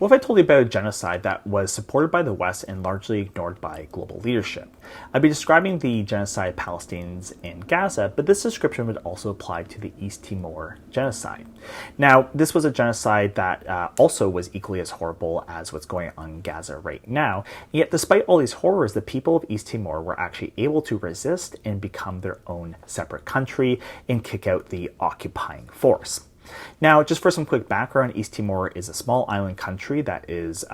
What if I told you about a genocide that was supported by the West and largely ignored by global leadership? I'd be describing the genocide of Palestinians in Gaza, but this description would also apply to the East Timor genocide. Now, this was a genocide that also was equally as horrible as what's going on in Gaza right now. Yet, despite all these horrors, the people of East Timor were actually able to resist and become their own separate country and kick out the occupying force. Now, just for some quick background, East Timor is a small island country that is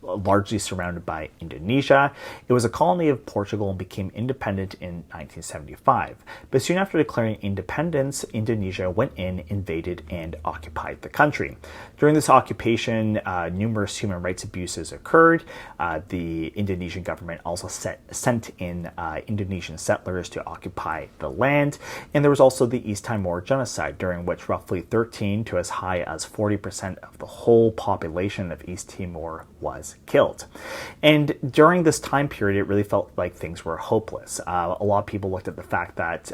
largely surrounded by Indonesia. It was a colony of Portugal and became independent in 1975. But soon after declaring independence, Indonesia went in, invaded, and occupied the country. During this occupation, numerous human rights abuses occurred. The Indonesian government also sent in Indonesian settlers to occupy the land. And there was also the East Timor genocide, during which roughly 13 to as high as 40% of the whole population of East Timor was killed. And during this time period, it really felt like things were hopeless. A lot of people looked at the fact that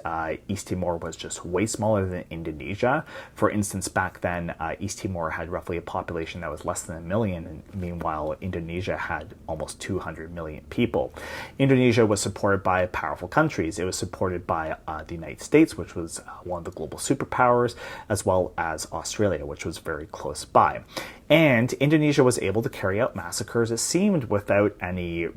East Timor was just way smaller than Indonesia. For instance, back then, East Timor had roughly a population that was less than 1 million, and meanwhile, Indonesia had almost 200 million people. Indonesia was supported by powerful countries. It was supported by the United States, which was one of the global superpowers, as well as Australia, which was very close by. And Indonesia was able to carry out massacres, it seemed, without any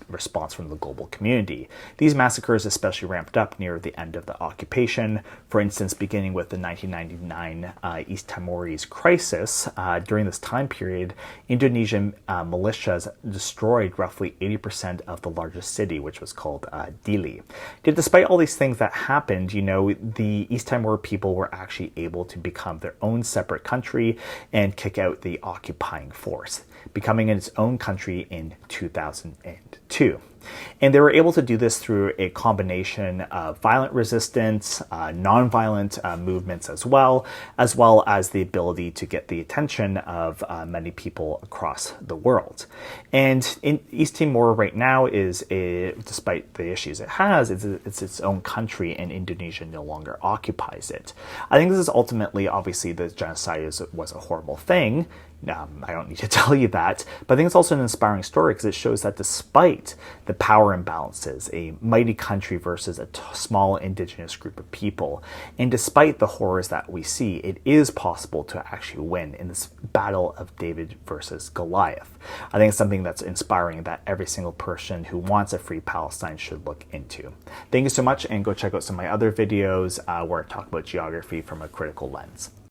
response from the global community. These massacres especially ramped up near the end of the occupation. For instance, beginning with the 1999 East Timorese crisis, during this time period, Indonesian militias destroyed roughly 80% of the largest city, which was called Dili. Yet despite all these things that happened, the East Timor people were actually able to become their own separate country and kick out the occupying force, becoming its own country in 2002. And they were able to do this through a combination of violent resistance, nonviolent movements as well as the ability to get the attention of many people across the world. And in East Timor right now despite the issues it has, it's its own country, and Indonesia no longer occupies it. I think this is ultimately, obviously, the genocide was a horrible thing. I don't need to tell you that, but I think it's also an inspiring story because it shows that despite the power imbalances, a mighty country versus a small indigenous group of people, and despite the horrors that we see, it is possible to actually win in this battle of David versus Goliath. I think it's something that's inspiring that every single person who wants a free Palestine should look into. Thank you so much, and go check out some of my other videos where I talk about geography from a critical lens.